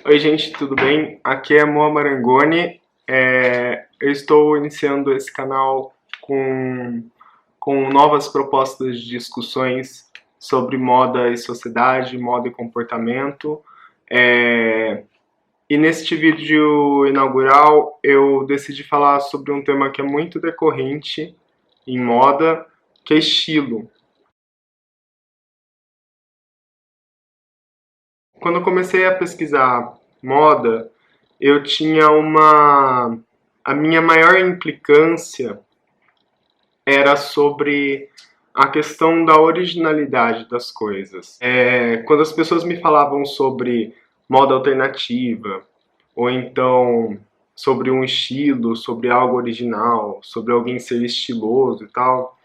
Oi gente, tudo bem? Aqui é Moa Marangoni. Eu estou iniciando esse canal com novas propostas de discussões sobre moda e sociedade, moda e comportamento. E neste vídeo inaugural eu decidi falar sobre um tema que é muito decorrente em moda, que é estilo. Quando eu comecei a pesquisar moda, eu tinha a minha maior implicância era sobre a questão da originalidade das coisas. Quando as pessoas me falavam sobre moda alternativa, ou então sobre um estilo, sobre algo original, sobre alguém ser estiloso e tal,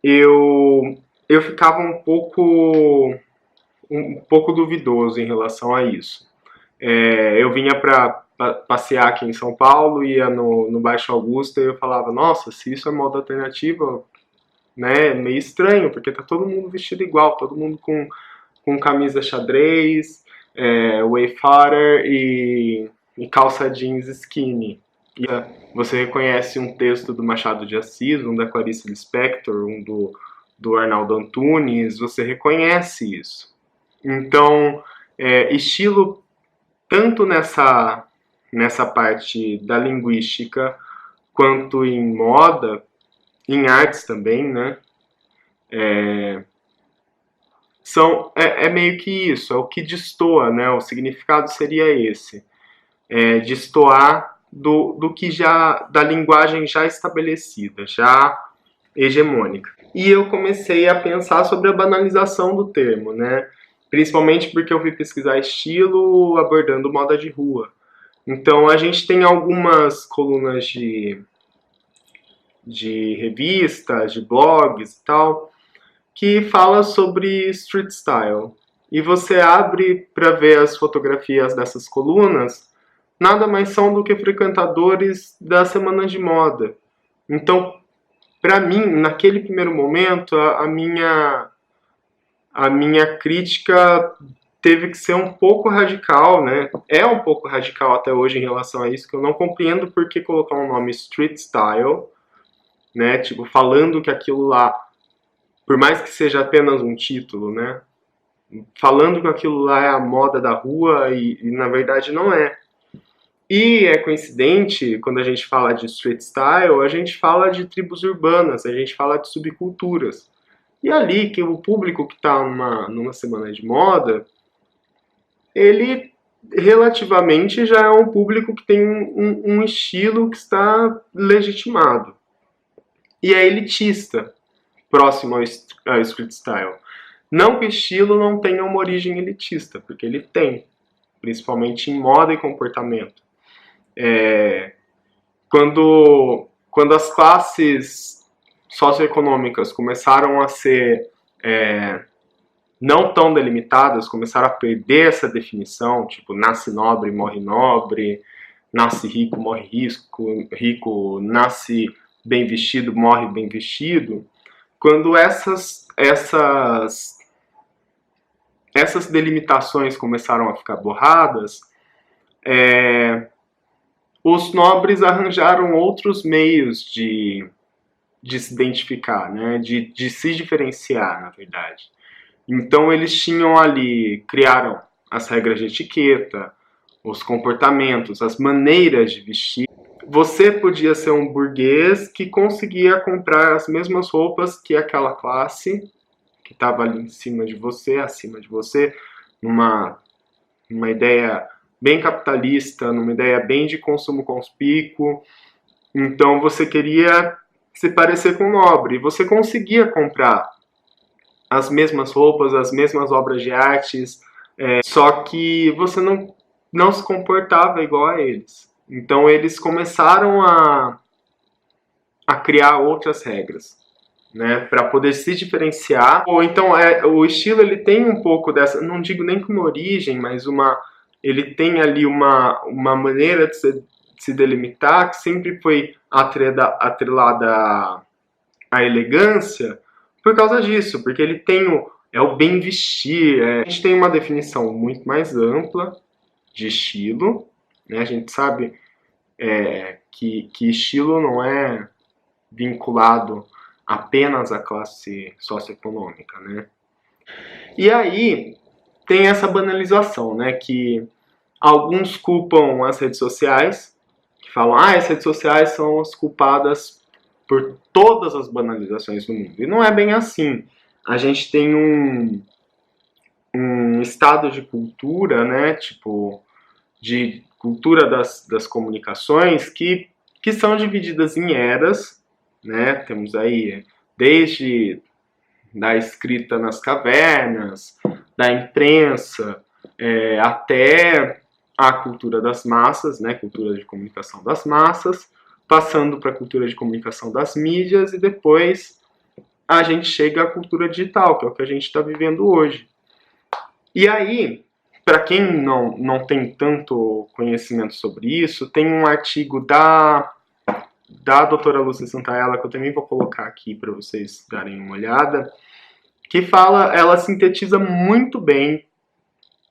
eu ficava um pouco duvidoso em relação a isso. Eu vinha para passear aqui em São Paulo, ia no Baixo Augusta e eu falava, nossa, se isso é moda alternativa, né, é meio estranho, porque tá todo mundo vestido igual, todo mundo com camisa xadrez, wayfarer e calça jeans skinny. E você reconhece um texto do Machado de Assis, um da Clarice Lispector, um do Arnaldo Antunes, você reconhece isso. Então, estilo tanto nessa parte da linguística quanto em moda, em artes também, né? É meio que isso, é o que destoa, né? O significado seria esse, destoar do que da linguagem já estabelecida, já hegemônica. E eu comecei a pensar sobre a banalização do termo, né? Principalmente porque eu fui pesquisar estilo abordando moda de rua. Então a gente tem algumas colunas de revistas, de blogs e tal, que fala sobre street style. E você abre para ver as fotografias dessas colunas, nada mais são do que frequentadores das semanas de moda. Então, para mim, naquele primeiro momento, a minha crítica teve que ser um pouco radical, né? É um pouco radical até hoje em relação a isso, que eu não compreendo por que colocar um nome street style, né? Tipo, falando que aquilo lá, por mais que seja apenas um título, né? Falando que aquilo lá é a moda da rua e na verdade não é. E é coincidente, quando a gente fala de street style, a gente fala de tribos urbanas, a gente fala de subculturas. E ali, que o público que está numa semana de moda, ele relativamente já é um público que tem um estilo que está legitimado. E é elitista, próximo ao street style. Não que o estilo não tenha uma origem elitista, porque ele tem, principalmente em moda e comportamento. Quando as classes socioeconômicas começaram a ser não tão delimitadas, começaram a perder essa definição, tipo, nasce nobre, morre nobre, nasce rico, morre rico, nasce bem vestido, morre bem vestido. Quando essas delimitações começaram a ficar borradas, os nobres arranjaram outros meios de se identificar, né? De se diferenciar, na verdade. Então eles tinham ali, criaram as regras de etiqueta, os comportamentos, as maneiras de vestir. Você podia ser um burguês que conseguia comprar as mesmas roupas que aquela classe que estava ali em cima de você, acima de você, numa ideia bem capitalista, numa ideia bem de consumo conspícuo. Então você queria se parecer com o nobre. Você conseguia comprar as mesmas roupas, as mesmas obras de artes, só que você não se comportava igual a eles. Então eles começaram a criar outras regras, né, para poder se diferenciar. Ou então o estilo ele tem um pouco dessa, não digo nem com uma origem, mas ele tem ali uma maneira de se delimitar que sempre foi atrelada à elegância por causa disso, porque ele tem o bem vestir. A gente tem uma definição muito mais ampla de estilo, né? A gente sabe que estilo não é vinculado apenas à classe socioeconômica, né? E aí tem essa banalização, né? Que alguns culpam as redes sociais, que falam, as redes sociais são as culpadas por todas as banalizações do mundo. E não é bem assim. A gente tem um estado de cultura, né? Tipo, de cultura das comunicações que são divididas em eras, né? Temos aí desde da escrita nas cavernas, da imprensa, até a cultura das massas, né? Cultura de comunicação das massas, passando para a cultura de comunicação das mídias e depois a gente chega à cultura digital, que é o que a gente está vivendo hoje. E aí, para quem não tem tanto conhecimento sobre isso, tem um artigo da doutora Lúcia Santaella, que eu também vou colocar aqui para vocês darem uma olhada, que fala, ela sintetiza muito bem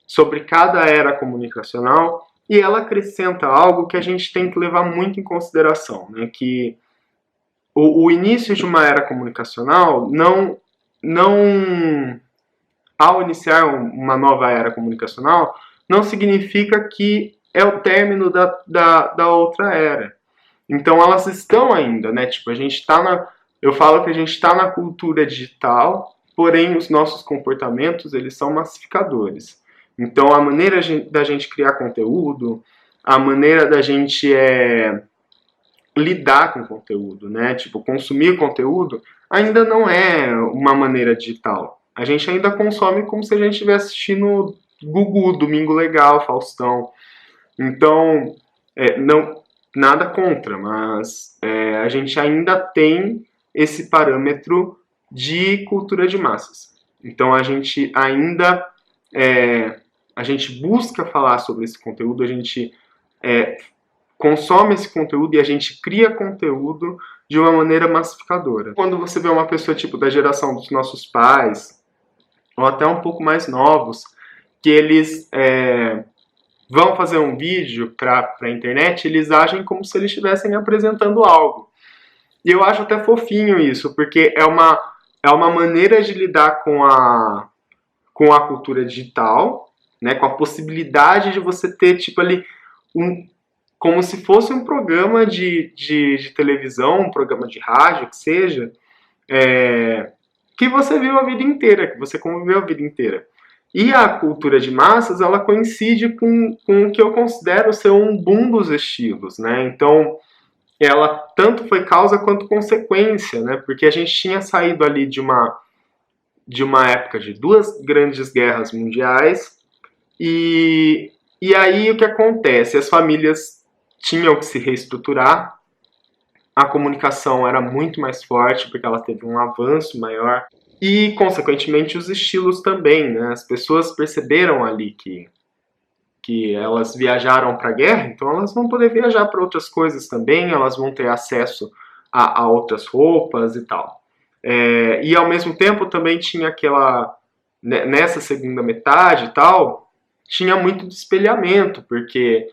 sobre cada era comunicacional e ela acrescenta algo que a gente tem que levar muito em consideração, né? Que o início de uma era comunicacional ao iniciar uma nova era comunicacional, não significa que é o término da outra era. Então elas estão ainda, né? Tipo, a gente tá eu falo que a gente está na cultura digital, porém os nossos comportamentos, eles são massificadores. Então a maneira da gente criar conteúdo, a maneira da gente lidar com conteúdo, né? Tipo, consumir conteúdo ainda não é uma maneira digital. A gente ainda consome como se a gente estivesse assistindo Gugu, Domingo Legal, Faustão. Então, não, nada contra, mas a gente ainda tem esse parâmetro de cultura de massas. Então, a gente ainda a gente busca falar sobre esse conteúdo, a gente consome esse conteúdo e a gente cria conteúdo de uma maneira massificadora. Quando você vê uma pessoa tipo da geração dos nossos pais, ou até um pouco mais novos, que eles vão fazer um vídeo para a internet, eles agem como se eles estivessem apresentando algo. E eu acho até fofinho isso, porque é uma maneira de lidar com a cultura digital, né, com a possibilidade de você ter tipo ali como se fosse um programa de televisão, um programa de rádio, que seja, que você viu a vida inteira, que você conviveu a vida inteira. E a cultura de massas, ela coincide com o que eu considero ser um boom dos estilos, né? Então, ela tanto foi causa quanto consequência, né? Porque a gente tinha saído ali de uma época de 2 grandes guerras mundiais e aí o que acontece? As famílias tinham que se reestruturar, a comunicação era muito mais forte porque ela teve um avanço maior e, consequentemente, os estilos também, né? As pessoas perceberam ali que elas viajaram para a guerra, então elas vão poder viajar para outras coisas também, elas vão ter acesso a outras roupas e tal. E, ao mesmo tempo, também tinha nessa segunda metade e tal, tinha muito espelhamento, porque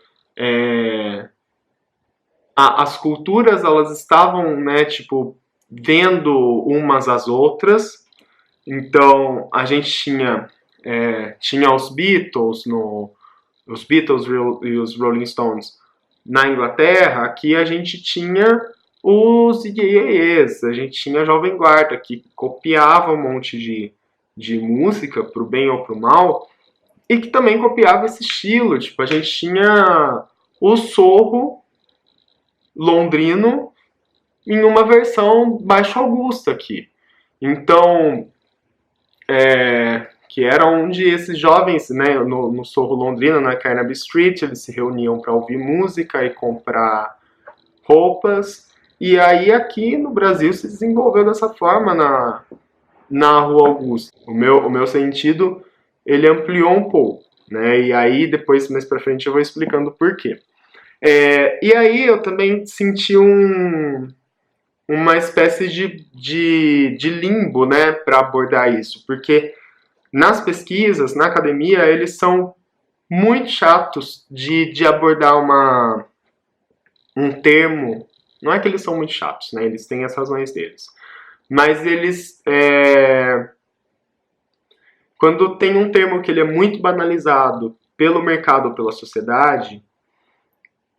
as culturas, elas estavam, né, tipo, vendo umas às outras. Então, a gente tinha os Beatles, os Beatles e os Rolling Stones na Inglaterra. Aqui a gente tinha os Iê-Iês, a gente tinha a Jovem Guarda, que copiava um monte de música, pro bem ou pro mal, e que também copiava esse estilo. Tipo, a gente tinha o Sorro londrino em uma versão Baixo Augusta aqui. Então, que era onde esses jovens, né, no Sorro londrino, na Carnaby Street, eles se reuniam para ouvir música e comprar roupas. E aí aqui no Brasil se desenvolveu dessa forma na Rua Augusta. O meu sentido, ele ampliou um pouco, né? E aí depois, mais pra frente, eu vou explicando por quê. E aí eu também senti uma espécie de limbo, né, para abordar isso, porque nas pesquisas, na academia, eles são muito chatos de abordar um termo. Não é que eles são muito chatos, né? Eles têm as razões deles. Mas eles, quando tem um termo que ele é muito banalizado pelo mercado ou pela sociedade,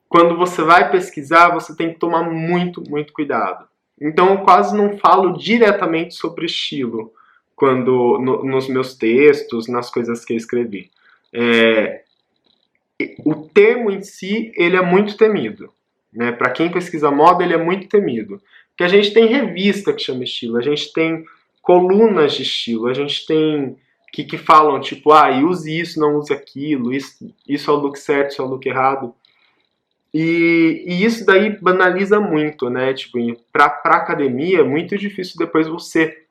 quando você vai pesquisar, você tem que tomar muito, muito cuidado. Então eu quase não falo diretamente sobre estilo nos meus textos, nas coisas que eu escrevi. O termo em si, ele é muito temido. Né? Para quem pesquisa moda, ele é muito temido. Porque a gente tem revista que chama estilo, a gente tem colunas de estilo, a gente tem que falam tipo, use isso, não use aquilo, isso é o look certo, isso é o look errado. E isso daí banaliza muito, né? Tipo, pra academia é muito difícil depois você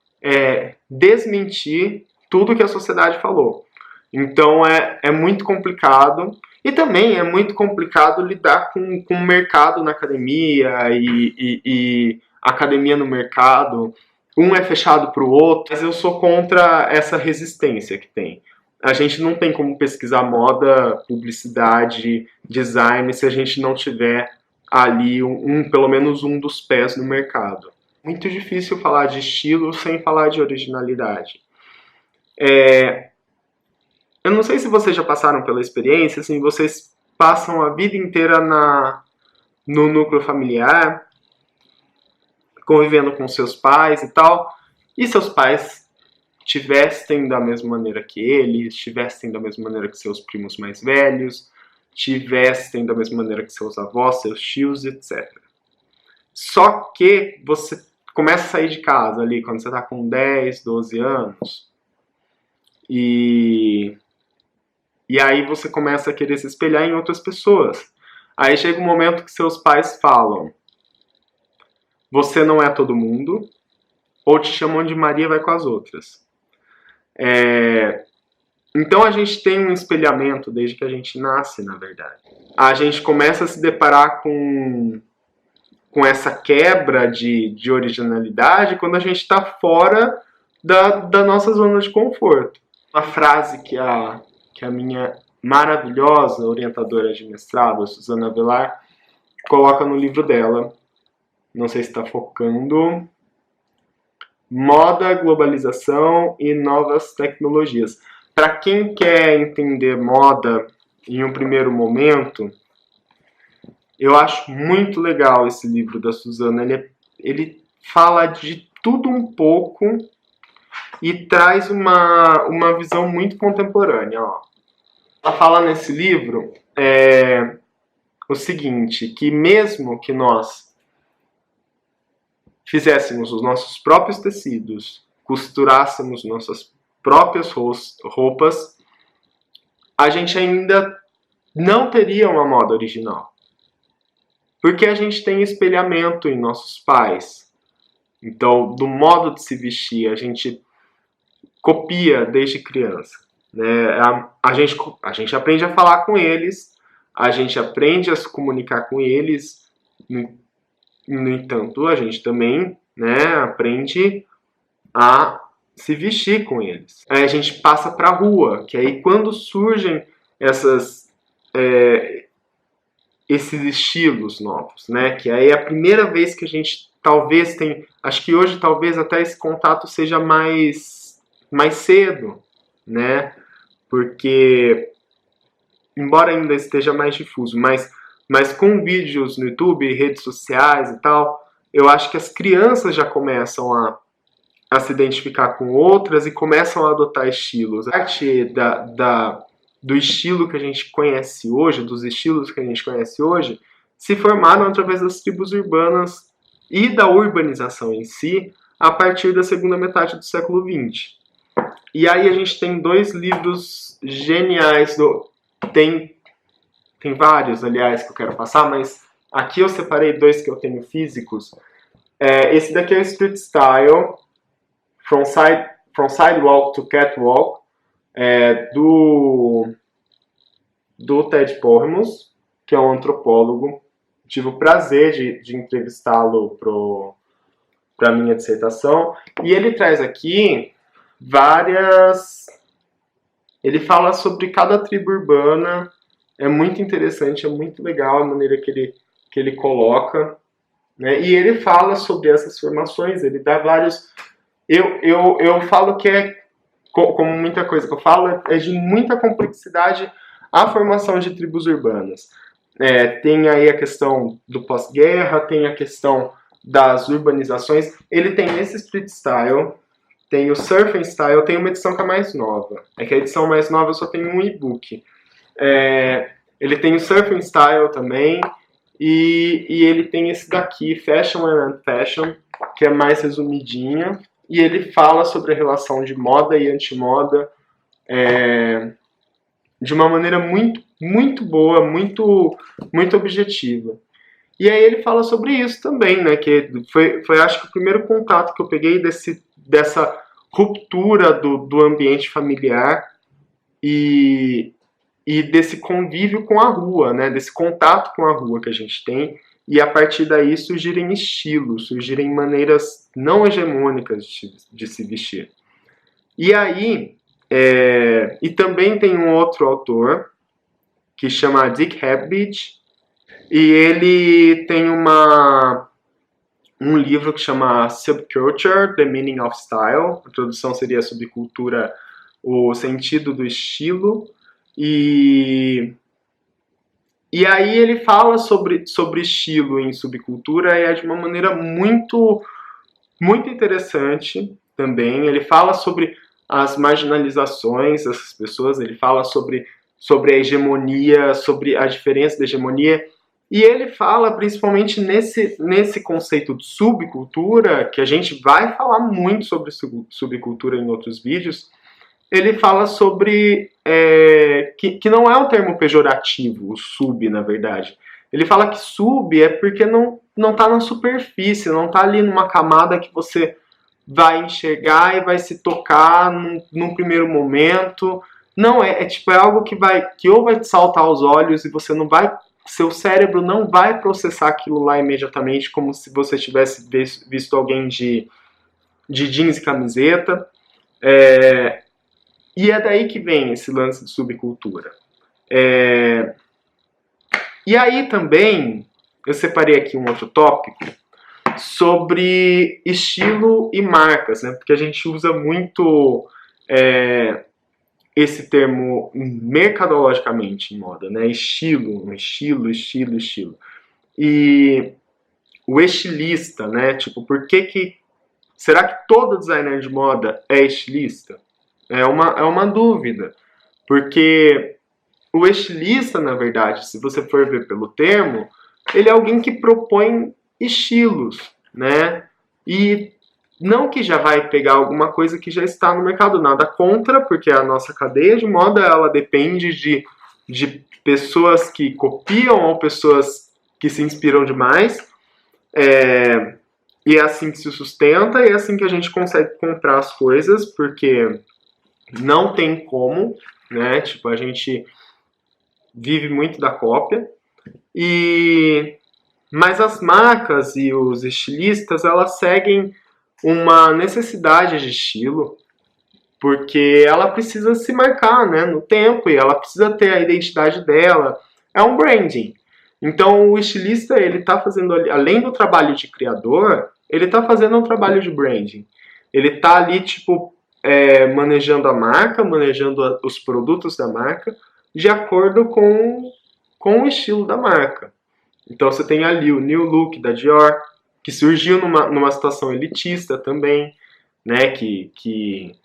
desmentir tudo que a sociedade falou. Então é muito complicado. E também é muito complicado lidar com o mercado na academia e academia no mercado. Um é fechado para o outro, mas eu sou contra essa resistência que tem. A gente não tem como pesquisar moda, publicidade, design se a gente não tiver ali pelo menos um dos pés no mercado. Muito difícil falar de estilo sem falar de originalidade. Eu não sei se vocês já passaram pela experiência, assim, vocês passam a vida inteira no núcleo familiar, convivendo com seus pais e tal, e seus pais te vestem da mesma maneira que eles, te vestem da mesma maneira que seus primos mais velhos, te vestem da mesma maneira que seus avós, seus tios, etc. Só que você começa a sair de casa ali quando você tá com 10, 12 anos, e aí você começa a querer se espelhar em outras pessoas. Aí chega um momento que seus pais falam: você não é todo mundo, ou te chamam de Maria, vai com as outras. Então a gente tem um espelhamento desde que a gente nasce, na verdade. A gente começa a se deparar com essa quebra de originalidade quando a gente está fora da nossa zona de conforto. Uma frase que a minha maravilhosa orientadora de mestrado, a Suzana Velar, coloca no livro dela, não sei se está focando, Moda, Globalização e Novas Tecnologias. Para quem quer entender moda em um primeiro momento, eu acho muito legal esse livro da Suzana. Ele fala de tudo um pouco e traz uma visão muito contemporânea. Ó. Ela fala nesse livro o seguinte, que mesmo que nós fizéssemos os nossos próprios tecidos, costurássemos nossas próprias roupas, a gente ainda não teria uma moda original. Porque a gente tem espelhamento em nossos pais. Então, do modo de se vestir, a gente copia desde criança. Né? A gente aprende a falar com eles, a gente aprende a se comunicar com eles. No entanto, a gente também, né, aprende a se vestir com eles. Aí a gente passa para a rua, que aí quando surgem esses estilos novos, né, que aí é a primeira vez que a gente talvez tem, acho que hoje talvez até esse contato seja mais cedo, né, porque embora ainda esteja mais difuso, mas com vídeos no YouTube, redes sociais e tal, eu acho que as crianças já começam a se identificar com outras e começam a adotar estilos. A parte do estilo que a gente conhece hoje, dos estilos que a gente conhece hoje, se formaram através das tribos urbanas e da urbanização em si, a partir da segunda metade do século XX. E aí a gente tem dois livros geniais, tem vários, aliás, que eu quero passar, mas aqui eu separei dois que eu tenho físicos. Esse daqui é o Street Style, From Sidewalk to Catwalk, do Ted Pormus, que é um antropólogo. Tive o prazer de entrevistá-lo para a minha dissertação. E ele traz aqui várias Ele fala sobre cada tribo urbana, é muito interessante, é muito legal a maneira que ele coloca, né? E ele fala sobre essas formações, ele dá vários... Eu falo que como muita coisa que eu falo, é de muita complexidade a formação de tribos urbanas. Tem aí a questão do pós-guerra, tem a questão das urbanizações. Ele tem esse street style, tem o surfing style, tem uma edição que é mais nova. É que a edição mais nova eu só tenho um e-book. Ele tem o surfing style também, e ele tem esse daqui, Fashion and Fashion, que é mais resumidinho, e ele fala sobre a relação de moda e antimoda de uma maneira muito, muito boa, muito, muito objetiva. E aí ele fala sobre isso também, né? Que foi acho que o primeiro contato que eu peguei dessa ruptura do ambiente familiar e desse convívio com a rua, né? Desse contato com a rua que a gente tem. E a partir daí surgirem estilos, surgirem maneiras não hegemônicas de se vestir. E aí, e também tem um outro autor que chama Dick Hebridge, e ele tem um livro que chama Subculture, The Meaning of Style. A tradução seria Subcultura, o sentido do estilo. E aí ele fala sobre estilo em subcultura, e é de uma maneira muito, muito interessante também. Ele fala sobre as marginalizações dessas pessoas, ele fala sobre a hegemonia, sobre a diferença da hegemonia, e ele fala principalmente nesse conceito de subcultura, que a gente vai falar muito sobre subcultura em outros vídeos. Ele fala sobre que não é um termo pejorativo, o sub, na verdade. Ele fala que sub é porque não está na superfície, não está ali numa camada que você vai enxergar e vai se tocar num primeiro momento. Não, é algo que ou vai te saltar aos olhos e você não vai... Seu cérebro não vai processar aquilo lá imediatamente, como se você tivesse visto alguém de jeans e camiseta. E é daí que vem esse lance de subcultura. E aí também, eu separei aqui um outro tópico sobre estilo e marcas, né? Porque a gente usa muito esse termo mercadologicamente em moda, né? Estilo. E o estilista, né? Tipo, será que todo designer de moda é estilista? É uma dúvida, porque o estilista, na verdade, se você for ver pelo termo, ele é alguém que propõe estilos, né? E não que já vai pegar alguma coisa que já está no mercado, nada contra, porque a nossa cadeia de moda, ela depende de pessoas que copiam ou pessoas que se inspiram demais, e é assim que se sustenta, e é assim que a gente consegue comprar as coisas, porque não tem como, né? Tipo, a gente vive muito da cópia. Mas as marcas e os estilistas, elas seguem uma necessidade de estilo, porque ela precisa se marcar, né, no tempo, e ela precisa ter a identidade dela. É um branding. Então o estilista, ele está fazendo, além do trabalho de criador, ele está fazendo um trabalho de branding. Ele está ali, tipo, manejando a marca, manejando os produtos da marca, de acordo com o estilo da marca. Então você tem ali o New Look da Dior, que surgiu numa situação elitista também, né, que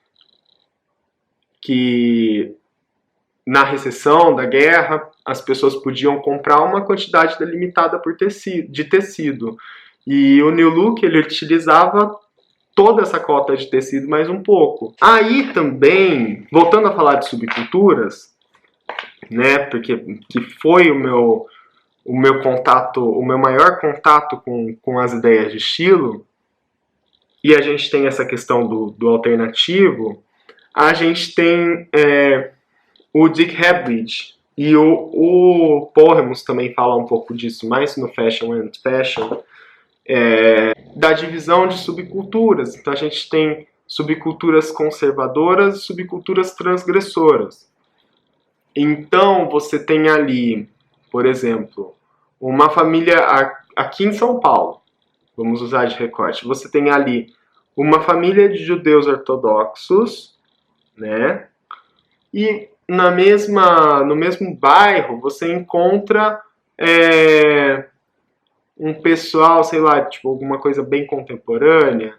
na recessão da guerra as pessoas podiam comprar uma quantidade delimitada de tecido. E o New Look, ele utilizava toda essa cota de tecido mais um pouco. Aí também, voltando a falar de subculturas, né, porque que foi o meu contato, o meu maior contato com as ideias de estilo, e a gente tem essa questão do alternativo, a gente tem o Dick Hebridge, e o Porremus também fala um pouco disso, mais no Fashion and Fashion, da divisão de subculturas. Então a gente tem subculturas conservadoras e subculturas transgressoras. Então, você tem ali, por exemplo, uma família aqui em São Paulo, vamos usar de recorte, você tem ali uma família de judeus ortodoxos, né? E no mesmo bairro você encontra um pessoal, sei lá, tipo alguma coisa bem contemporânea,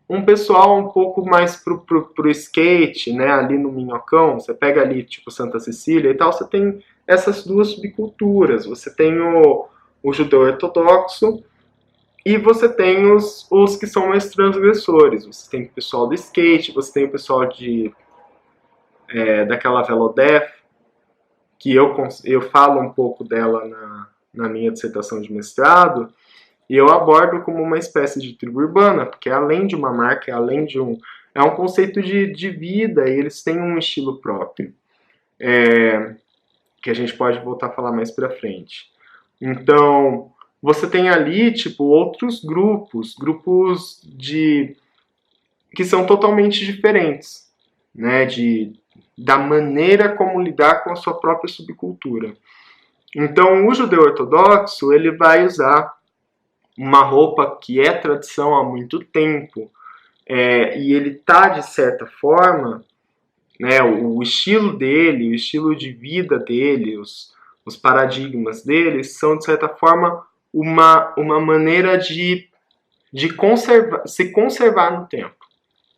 um pessoal um pouco mais pro skate, né, ali no Minhocão, você pega ali, tipo, Santa Cecília e tal, você tem essas duas subculturas, você tem o judeu ortodoxo e você tem os que são mais transgressores, você tem o pessoal do skate, você tem o pessoal daquela Velodef, que eu falo um pouco dela na minha dissertação de mestrado, e eu abordo como uma espécie de tribo urbana, porque além de uma marca, além de um. É um conceito de vida, e eles têm um estilo próprio, que a gente pode voltar a falar mais pra frente. Então, você tem ali, tipo, outros grupos que são totalmente diferentes, né, da maneira como lidar com a sua própria subcultura. Então, o judeu ortodoxo, ele vai usar uma roupa que é tradição há muito tempo, e ele tá, de certa forma, né, o estilo dele, o estilo de vida dele, os paradigmas dele são, de certa forma, uma maneira de se conservar no tempo.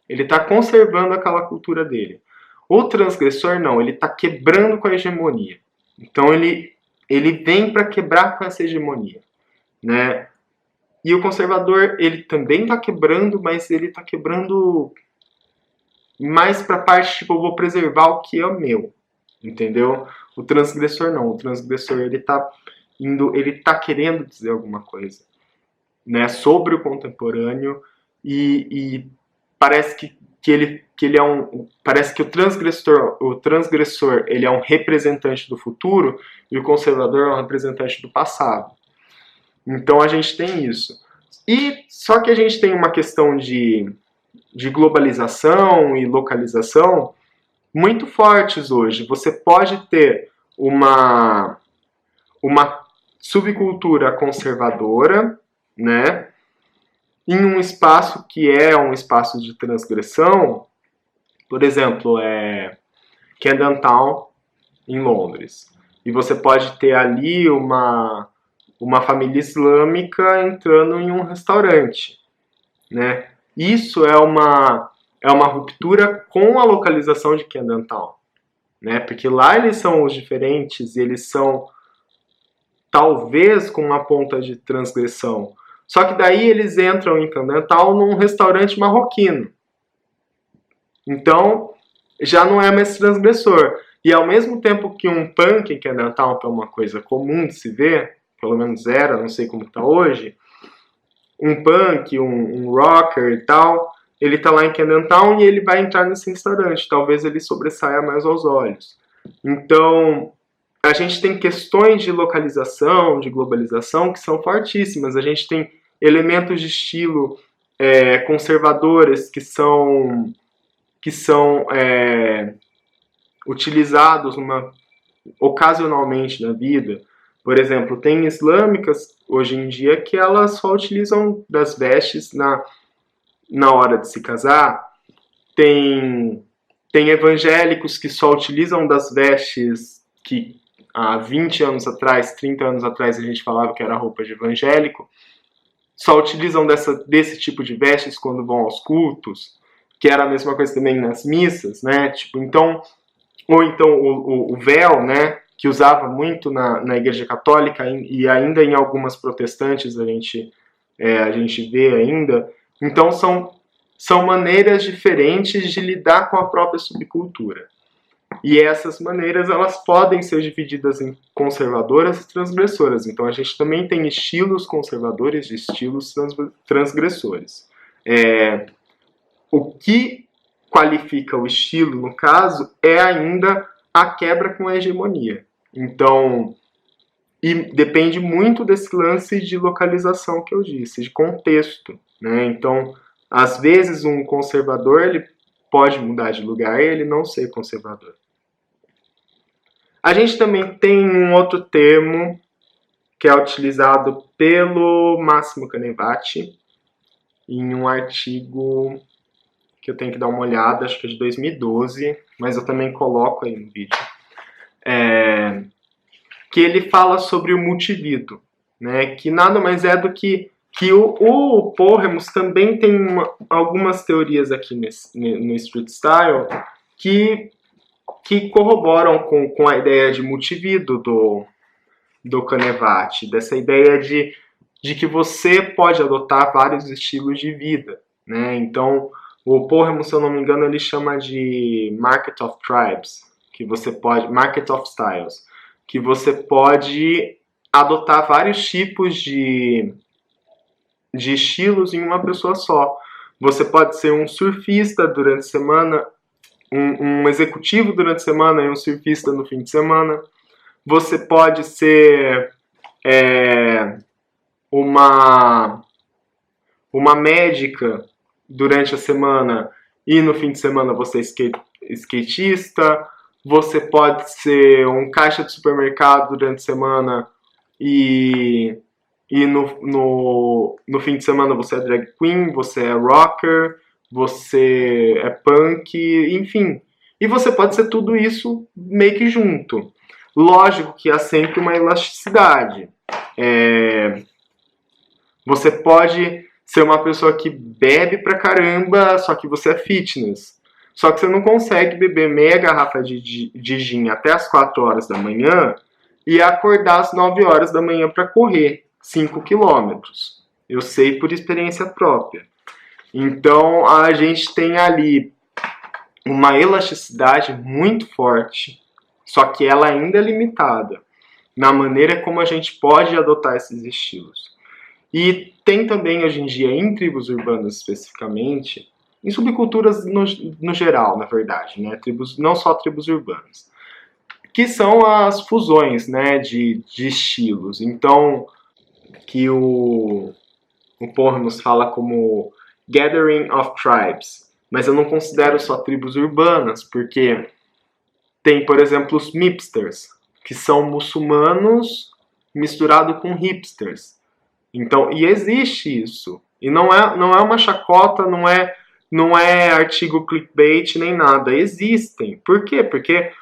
Ele está conservando aquela cultura dele. O transgressor não, ele está quebrando com a hegemonia. Então ele vem para quebrar com essa hegemonia, né? E o conservador, ele também está quebrando, mas ele está quebrando mais para a parte, tipo, eu vou preservar o que é o meu, entendeu? O transgressor não, o transgressor ele tá querendo dizer alguma coisa, né, sobre o contemporâneo e parece que ele é parece que o transgressor ele é um representante do futuro e o conservador é um representante do passado. Então a gente tem isso. E só que a gente tem uma questão de globalização e localização muito fortes hoje. Você pode ter uma subcultura conservadora, né, em um espaço que é um espaço de transgressão, por exemplo, Camden Town, em Londres. E você pode ter ali uma família islâmica entrando em um restaurante, né? Isso é uma ruptura com a localização de Camden Town, né? Porque lá eles são os diferentes, eles são talvez com uma ponta de transgressão. Só que daí eles entram em Camden Town num restaurante marroquino. Então, já não é mais transgressor. E ao mesmo tempo que um punk em Camden Town, que é uma coisa comum de se ver, pelo menos era, não sei como está hoje, um punk, um rocker e tal, ele tá lá em Camden Town e ele vai entrar nesse restaurante. Talvez ele sobressaia mais aos olhos. Então, a gente tem questões de localização, de globalização, que são fortíssimas. A gente tem elementos de estilo conservadores que são utilizados ocasionalmente na vida. Por exemplo, tem islâmicas hoje em dia que elas só utilizam das vestes na hora de se casar. Tem evangélicos que só utilizam das vestes que há 20 anos atrás, 30 anos atrás a gente falava que era roupa de evangélico. Só utilizam desse tipo de vestes quando vão aos cultos, que era a mesma coisa também nas missas, né? Tipo, então, ou então o véu, né? Que usava muito na Igreja Católica e ainda em algumas protestantes a gente vê ainda. Então são maneiras diferentes de lidar com a própria subcultura. E essas maneiras elas podem ser divididas em conservadoras e transgressoras. Então a gente também tem estilos conservadores e estilos transgressores. O que qualifica o estilo, no caso, é ainda a quebra com a hegemonia. Então, e depende muito desse lance de localização que eu disse, de contexto, né? Então, às vezes um conservador ele pode mudar de lugar e ele não ser conservador. A gente também tem um outro termo que é utilizado pelo Massimo Canevati em um artigo que eu tenho que dar uma olhada, acho que é de 2012, mas eu também coloco aí no vídeo, que ele fala sobre o multivido, né, que nada mais é do que o Porremus também tem algumas teorias aqui no Street Style que corroboram com a ideia de multivido do Canevati, dessa ideia de que você pode adotar vários estilos de vida, né? Então, o Porremus, se eu não me engano, ele chama de Market of Tribes, que você pode, Market of Styles, que você pode adotar vários tipos de estilos em uma pessoa só. Você pode ser um surfista durante a semana, um executivo durante a semana e um surfista no fim de semana. Você pode ser uma médica durante a semana e no fim de semana você é skatista. Você pode ser um caixa de supermercado durante a semana e no fim de semana você é drag queen, você é rocker, você é punk, enfim. E você pode ser tudo isso meio que junto. Lógico que há sempre uma elasticidade. Você pode ser uma pessoa que bebe pra caramba, só que você é fitness. Só que você não consegue beber meia garrafa de gin até as 4 horas da manhã e acordar às 9 horas da manhã para correr 5 quilômetros. Eu sei por experiência própria. Então a gente tem ali uma elasticidade muito forte, só que ela ainda é limitada na maneira como a gente pode adotar esses estilos. E tem também hoje em dia, em tribos urbanas especificamente, em subculturas no geral, na verdade, né? Não só tribos urbanas, que são as fusões, né, de estilos. Então, que o Porremus fala como Gathering of Tribes, mas eu não considero só tribos urbanas, porque tem, por exemplo, os Mipsters, que são muçulmanos misturados com hipsters. Então, e existe isso. E não é uma chacota, não é artigo clickbait nem nada. Existem. Por quê? Porque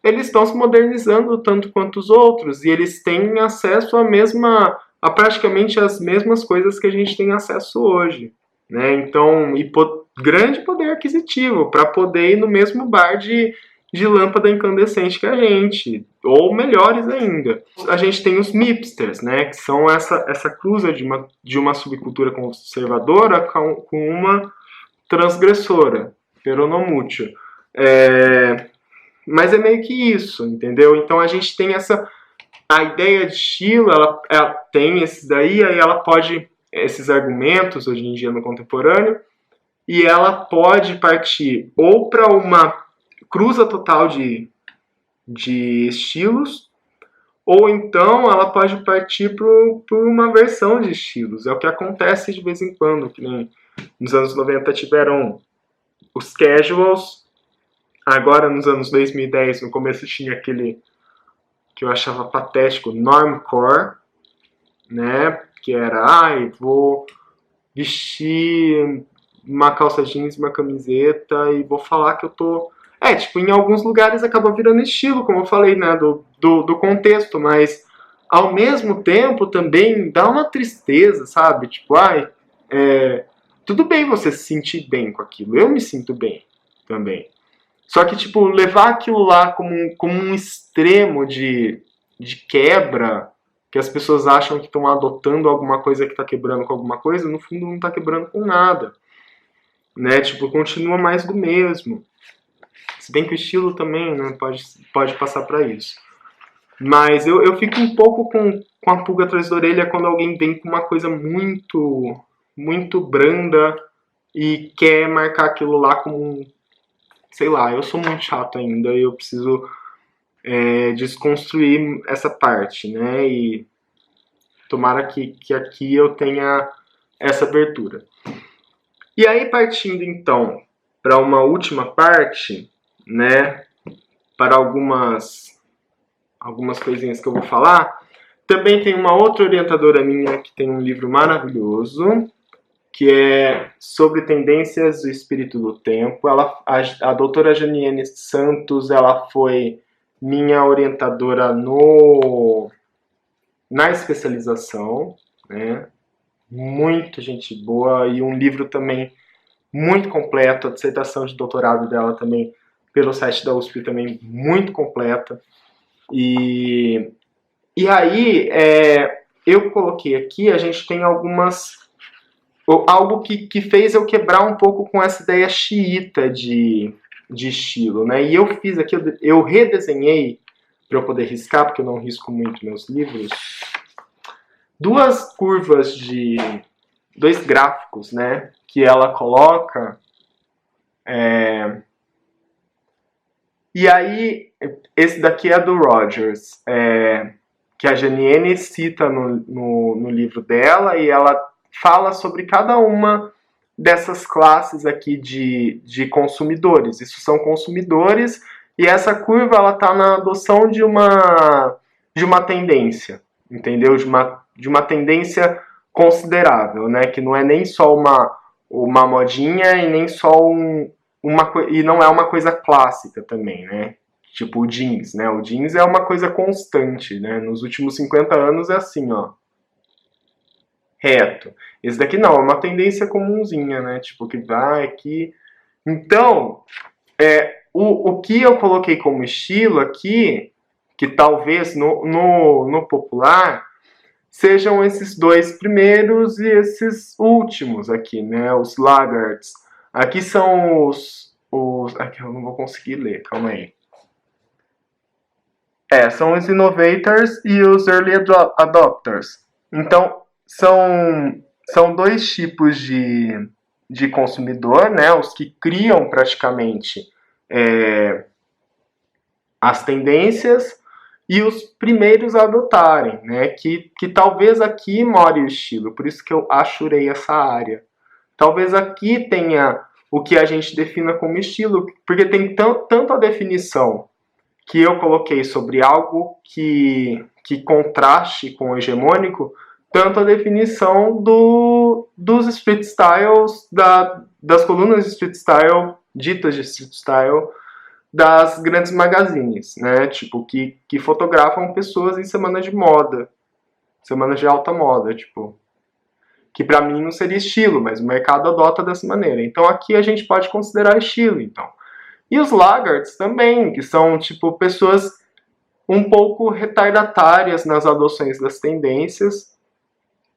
eles estão se modernizando tanto quanto os outros e eles têm acesso a praticamente as mesmas coisas que a gente tem acesso hoje, né? Então, grande poder aquisitivo para poder ir no mesmo bar de lâmpada incandescente que a gente, ou melhores ainda. A gente tem os Mipsters, né, que são essa cruza de uma subcultura conservadora com uma transgressora, peronomútil. Mas é meio que isso, entendeu? Então a gente tem a ideia de estilo, ela tem esses daí, aí ela pode, esses argumentos hoje em dia no contemporâneo, e ela pode partir ou para uma cruza total de estilos, ou então ela pode partir por uma versão de estilos. É o que acontece de vez em quando, que nem nos anos 90 tiveram os casuals, agora nos anos 2010, no começo tinha aquele que eu achava patético, normcore, né, que era, vou vestir uma calça jeans, uma camiseta e vou falar que eu tô... em alguns lugares acaba virando estilo, como eu falei, né, do contexto, mas ao mesmo tempo também dá uma tristeza, sabe? Tipo, tudo bem você se sentir bem com aquilo, eu me sinto bem também. Só que, tipo, levar aquilo lá como um extremo de quebra, que as pessoas acham que estão adotando alguma coisa que está quebrando com alguma coisa, no fundo não está quebrando com nada. Né? Tipo, continua mais do mesmo. Se bem que o estilo também, né, pode passar para isso. Mas eu fico um pouco com a pulga atrás da orelha quando alguém vem com uma coisa muito, muito branda e quer marcar aquilo lá como sei lá, eu sou muito chato ainda e eu preciso desconstruir essa parte, né? E tomara que aqui eu tenha essa abertura. E aí, partindo então para uma última parte, né? para algumas coisinhas que eu vou falar. Também tem uma outra orientadora minha que tem um livro maravilhoso, que é sobre tendências do espírito do tempo. A doutora Janiene Santos, ela foi minha orientadora na especialização, né? Muito gente boa, e um livro também muito completo. A dissertação de doutorado dela também, pelo site da USP, também muito completa. E aí, eu coloquei aqui, a gente tem algo que fez eu quebrar um pouco com essa ideia xiita de estilo, né? E eu fiz aqui, eu redesenhei, para eu poder riscar, porque eu não risco muito meus livros, dois gráficos, né? Que ela coloca. E aí, esse daqui é do Rogers, que a Janiene cita no livro dela, e ela fala sobre cada uma dessas classes aqui de consumidores. Isso são consumidores, e essa curva ela está na adoção de uma tendência, entendeu? De uma tendência considerável, né? Que não é nem só uma modinha e nem só e não é uma coisa clássica também, né? Tipo o jeans, né? O jeans é uma coisa constante, né? Nos últimos 50 anos é assim, ó. Reto. Esse daqui não, é uma tendência comunzinha, né? Tipo, que vai aqui. Então, o que eu coloquei como estilo aqui, que talvez no popular, sejam esses dois primeiros e esses últimos aqui, né? Os laggards. Aqui são os... Aqui eu não vou conseguir ler, calma aí. São os innovators e os early adopters. Então, são dois tipos de consumidor, né? Os que criam praticamente as tendências, e os primeiros a adotarem, né? Que talvez aqui more o estilo, por isso que eu achurei essa área. Talvez aqui tenha o que a gente defina como estilo, porque tem tanto a definição que eu coloquei sobre algo que contraste com o hegemônico, tanto a definição dos street styles, das colunas de street style, ditas de street style, das grandes magazines, né? Tipo, que fotografam pessoas em semanas de moda, semanas de alta moda, tipo, que para mim não seria estilo, mas o mercado adota dessa maneira. Então aqui a gente pode considerar estilo, então. E os laggards também, que são tipo pessoas um pouco retardatárias nas adoções das tendências,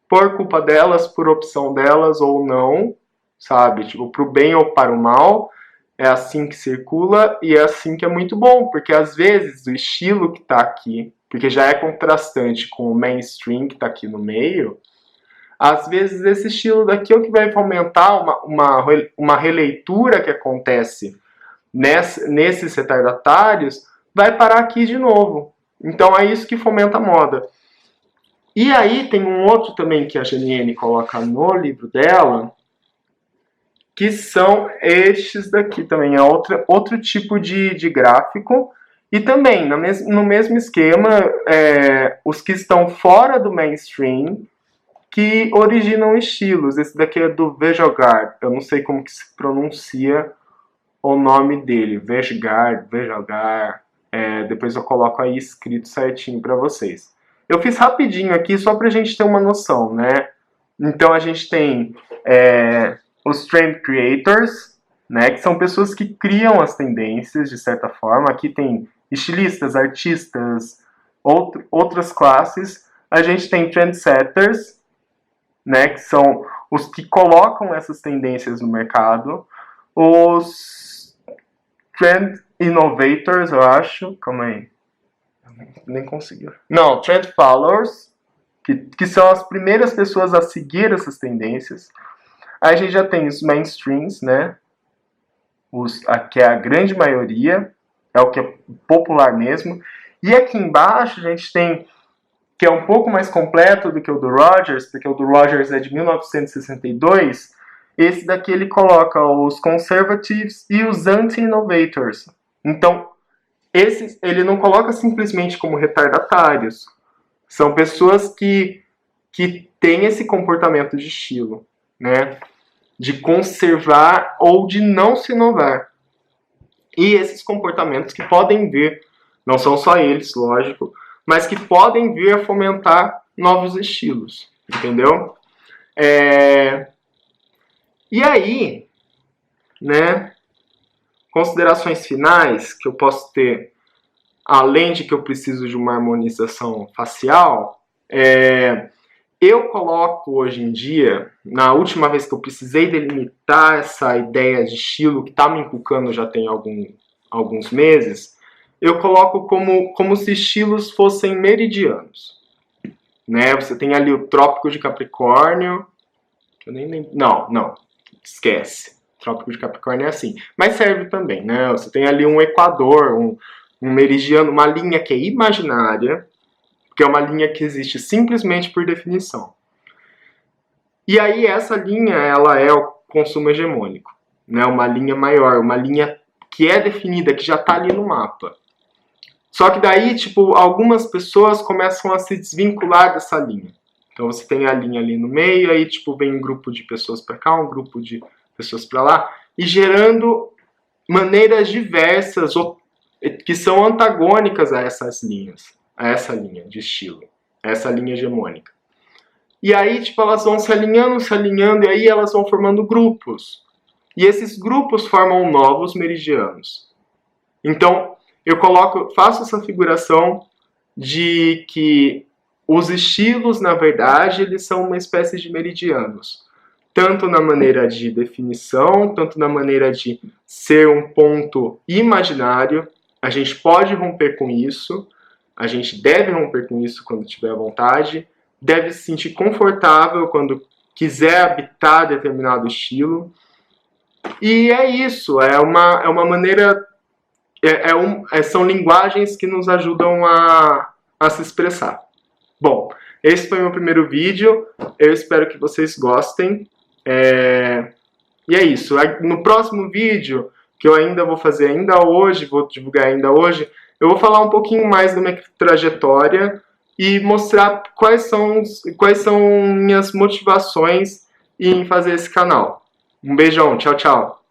por culpa delas, por opção delas ou não, sabe? Tipo, pro bem ou para o mal, é assim que circula e é assim que é muito bom, porque às vezes o estilo que tá aqui, porque já é contrastante com o mainstream que tá aqui no meio, às vezes esse estilo daqui é o que vai fomentar uma releitura que acontece nesses retardatários, vai parar aqui de novo. Então é isso que fomenta a moda. E aí tem um outro também que a Janiene coloca no livro dela, que são estes daqui também, é outro tipo de gráfico. E também, no mesmo esquema, os que estão fora do mainstream, que originam estilos. Esse daqui é do Vejogar, eu não sei como que se pronuncia o nome dele, Vejogar, depois eu coloco aí escrito certinho para vocês. Eu fiz rapidinho aqui só pra gente ter uma noção, né? Então a gente tem os trend creators, né? Que são pessoas que criam as tendências de certa forma. Aqui tem estilistas, artistas, outras classes. A gente tem trendsetters, né? Que são os que colocam essas tendências no mercado. Os trend innovators, eu acho. Calma aí. Nem conseguiu. Não, trend followers, que são as primeiras pessoas a seguir essas tendências. Aí a gente já tem os mainstreams, né? Que é a grande maioria, é o que é popular mesmo. E aqui embaixo a gente tem, que é um pouco mais completo do que o do Rogers, porque o do Rogers é de 1962. Esse daqui ele coloca os conservatives e os anti-innovators. Então, Esses ele não coloca simplesmente como retardatários. São pessoas que têm esse comportamento de estilo, né? De conservar ou de não se inovar. E esses comportamentos que podem vir, não são só eles, lógico, mas que podem vir a fomentar novos estilos, entendeu? E aí, né, considerações finais que eu posso ter, além de que eu preciso de uma harmonização facial, eu coloco hoje em dia, na última vez que eu precisei delimitar essa ideia de estilo que está me inculcando já tem alguns meses, eu coloco como se estilos fossem meridianos. Né? Você tem ali o Trópico de Capricórnio, eu nem lembro, não, esquece. O Trópico de Capricórnio é assim, mas serve também, né? Você tem ali um equador, um meridiano, uma linha que é imaginária, que é uma linha que existe simplesmente por definição. E aí essa linha, ela é o consumo hegemônico, né? Uma linha maior, uma linha que é definida, que já está ali no mapa. Só que daí, tipo, algumas pessoas começam a se desvincular dessa linha. Então você tem a linha ali no meio, aí tipo vem um grupo de pessoas para cá, um grupo de pessoas para lá, e gerando maneiras diversas que são antagônicas a essas linhas, a essa linha de estilo, a essa linha hegemônica. E aí, tipo, elas vão se alinhando, e aí elas vão formando grupos. E esses grupos formam novos meridianos. Então, eu faço essa figuração de que os estilos, na verdade, eles são uma espécie de meridianos. Tanto na maneira de definição, tanto na maneira de ser um ponto imaginário. A gente pode romper com isso, a gente deve romper com isso quando tiver vontade, deve se sentir confortável quando quiser habitar determinado estilo. E é isso, é uma maneira, são linguagens que nos ajudam a se expressar. Bom, esse foi o meu primeiro vídeo, eu espero que vocês gostem. E é isso, no próximo vídeo, que eu ainda vou fazer hoje, vou divulgar ainda hoje, eu vou falar um pouquinho mais da minha trajetória e mostrar quais são minhas motivações em fazer esse canal. Um beijão, tchau, tchau!